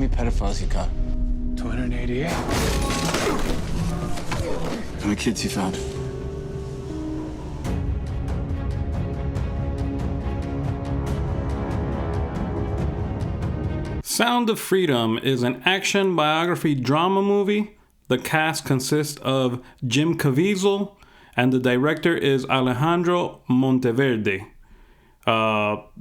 many pedophiles you got? 288. How many kids you found? Sound of Freedom is an action biography drama movie. The cast consists of Jim Caviezel, and the director is Alejandro Monteverde.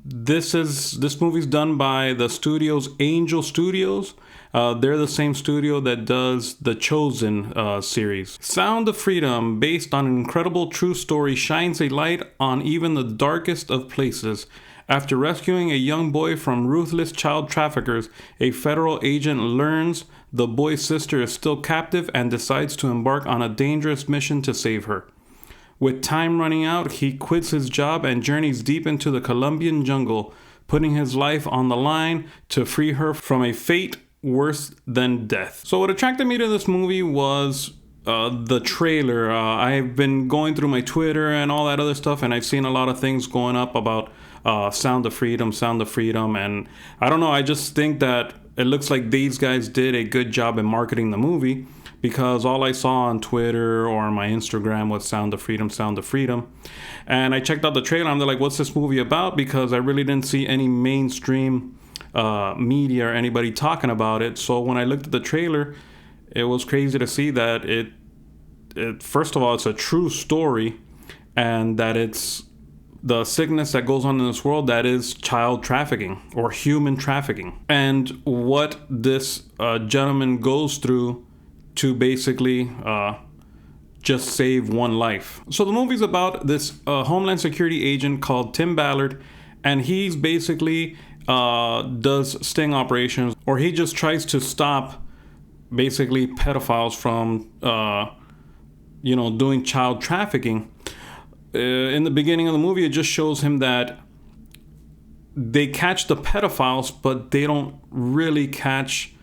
This movie's done by the studios Angel Studios. They're the same studio that does the Chosen series. Sound of Freedom, based on an incredible true story, shines a light on even the darkest of places. After rescuing a young boy from ruthless child traffickers, a federal agent learns the boy's sister is still captive and decides to embark on a dangerous mission to save her. With time running out, he quits his job and journeys deep into the Colombian jungle, putting his life on the line to free her from a fate worse than death. So what attracted me to this movie was the trailer. I've been going through my Twitter and all that other stuff, and I've seen a lot of things going up about Sound of Freedom, and I don't know, I just think that it looks like these guys did a good job in marketing the movie, because all I saw on Twitter or on my Instagram was Sound of Freedom. And I checked out the trailer, and they're like, what's this movie about? Because I really didn't see any mainstream media or anybody talking about it. So when I looked at the trailer, it was crazy to see that it first of all, it's a true story, and that it's the sickness that goes on in this world that is child trafficking or human trafficking, and what this gentleman goes through to basically just save one life. So the movie's about this Homeland Security agent called Tim Ballard, and he's basically does sting operations, or he just tries to stop basically pedophiles from doing child trafficking. In the beginning of the movie, it just shows him that they catch the pedophiles, but they don't really catch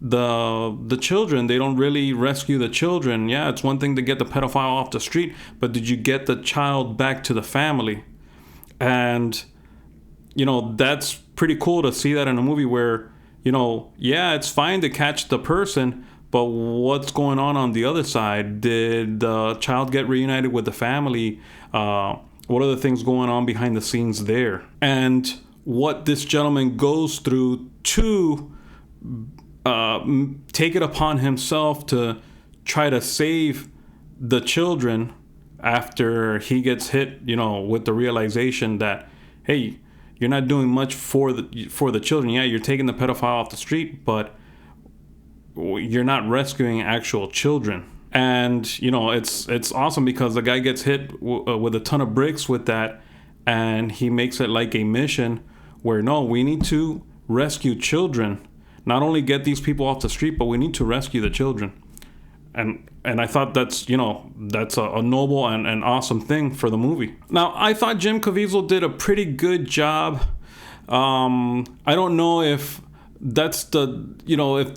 the children. They don't really rescue the children. Yeah, it's one thing to get the pedophile off the street, but did you get the child back to the family? And that's pretty cool to see that in a movie where it's fine to catch the person, but what's going on the other side? Did the child get reunited with the family? What are the things going on behind the scenes there? And what this gentleman goes through to take it upon himself to try to save the children after he gets hit, with the realization that, hey, you're not doing much for the children. Yeah, you're taking the pedophile off the street, but you're not rescuing actual children. And it's awesome because the guy gets hit with a ton of bricks with that, and he makes it like a mission where, no, we need to rescue children. Not only get these people off the street, but we need to rescue the children. And I thought that's a noble and awesome thing for the movie. Now, I thought Jim Caviezel did a pretty good job. I don't know if that's if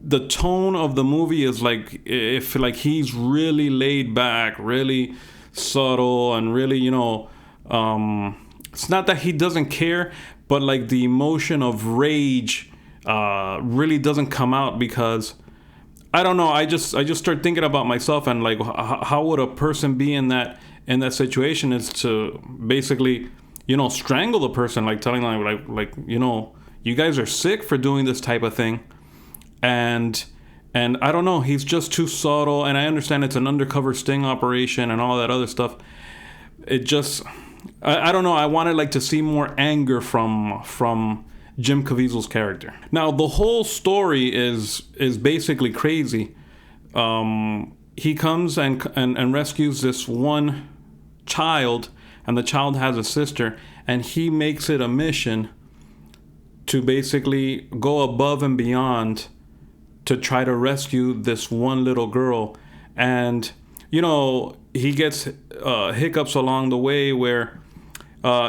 the tone of the movie is if he's really laid back, really subtle, and really, it's not that he doesn't care, but like the emotion of rage really doesn't come out, because I don't know, I just start thinking about myself, and like how would a person be in that situation, is to basically strangle the person, like telling them you guys are sick for doing this type of thing. And I don't know, he's just too subtle, and I understand it's an undercover sting operation and all that other stuff. It just, I don't know, I wanted to see more anger from Jim Caviezel's character. Now, the whole story is basically crazy. He comes and rescues this one child, and the child has a sister, and he makes it a mission to basically go above and beyond to try to rescue this one little girl. And he gets hiccups along the way where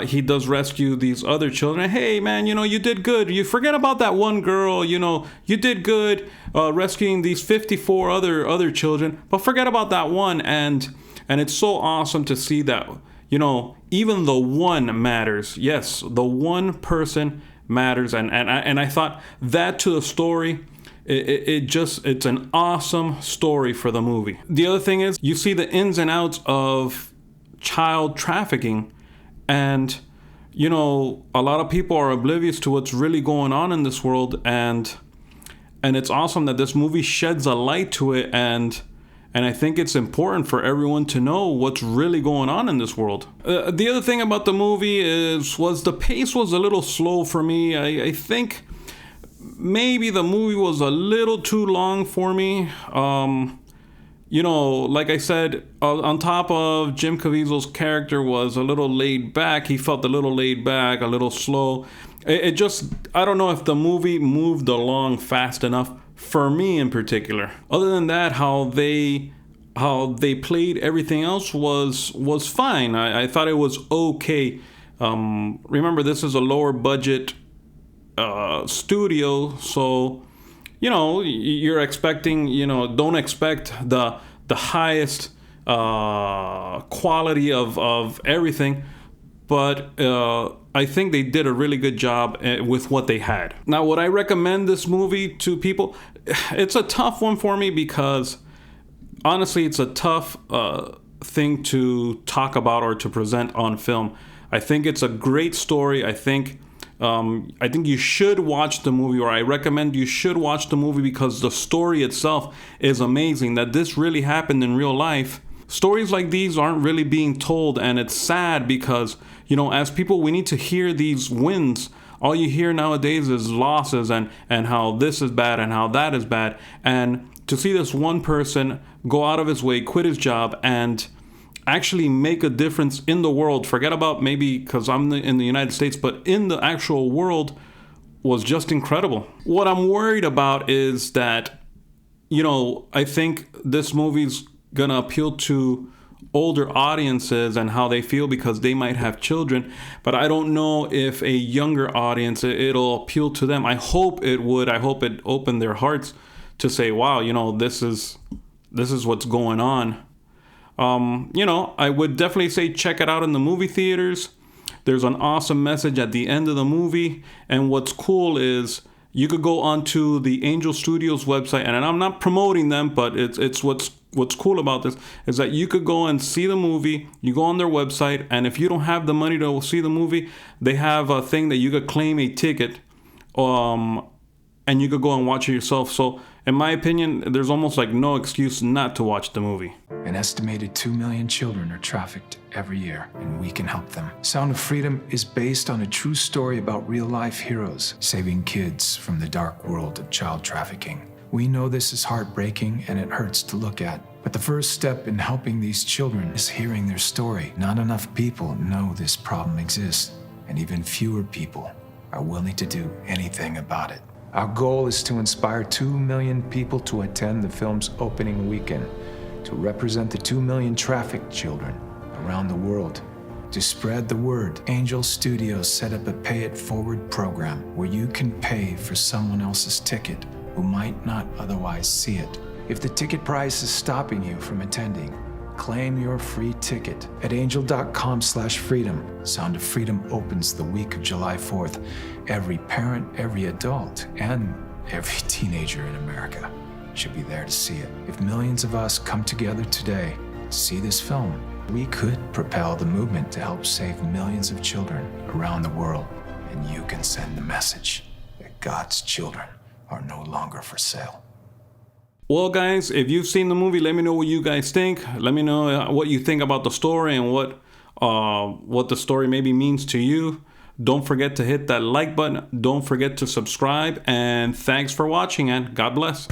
he does rescue these other children. Hey man, you did good. You forget about that one girl. You did good rescuing these 54 other children, but forget about that one. And it's so awesome to see that even the one matters. Yes, the one person matters. And I thought that to the story, it's an awesome story for the movie. The other thing is, you see the ins and outs of child trafficking, and you know, a lot of people are oblivious to what's really going on in this world, and it's awesome that this movie sheds a light to it, and I think it's important for everyone to know what's really going on in this world. The other thing about the movie was the pace was a little slow for me. I think maybe the movie was a little too long for me. You know, like I said, on top of Jim Caviezel's character was a little laid back. He felt a little laid back, a little slow. It just, I don't know if the movie moved along fast enough for me in particular. Other than that, how they played everything else was fine. I thought it was okay. Remember, this is a lower budget studio, so you know, you're expecting, you know, don't expect the highest quality of everything, but I think they did a really good job with what they had. Now, would I recommend this movie to people? It's a tough one for me because honestly, it's a tough thing to talk about or to present on film. I think it's a great story. I think you should watch the movie, or I recommend you should watch the movie because the story itself is amazing, that this really happened in real life. Stories like these aren't really being told, and it's sad because, you know, as people, we need to hear these wins. All you hear nowadays is losses and how this is bad and how that is bad. And to see this one person go out of his way, quit his job, and actually make a difference in the world, forget about maybe because I'm in the United States, but in the actual world, was just incredible. What I'm worried about is that, you know, I think this movie's gonna appeal to older audiences and how they feel because they might have children, but I don't know if a younger audience, it'll appeal to them. I hope it would. I hope it opened their hearts to say, wow, you know, this is what's going on. You know, I would definitely say check it out in the movie theaters. There's an awesome message at the end of the movie, and what's cool is you could go onto the Angel Studios website, and I'm not promoting them, but it's what's cool about this is that you could go and see the movie. You go on their website, and if you don't have the money to see the movie, they have a thing that you could claim a ticket, and you could go and watch it yourself. So in my opinion, there's almost like no excuse not to watch the movie. An estimated 2 million children are trafficked every year, and we can help them. Sound of Freedom is based on a true story about real-life heroes saving kids from the dark world of child trafficking. We know this is heartbreaking and it hurts to look at, but the first step in helping these children is hearing their story. Not enough people know this problem exists, and even fewer people are willing to do anything about it. Our goal is to inspire 2 million people to attend the film's opening weekend, to represent the 2 million trafficked children around the world. To spread the word, Angel Studios set up a Pay It Forward program where you can pay for someone else's ticket who might not otherwise see it. If the ticket price is stopping you from attending, claim your free ticket at angel.com/freedom. Sound of Freedom opens the week of July 4th. Every parent, every adult, and every teenager in America should be there to see it. If millions of us come together today to see this film, we could propel the movement to help save millions of children around the world. And you can send the message that God's children are no longer for sale. Well, guys, if you've seen the movie, let me know what you guys think. Let me know what you think about the story and what the story maybe means to you. Don't forget to hit that like button. Don't forget to subscribe. And thanks for watching, and God bless.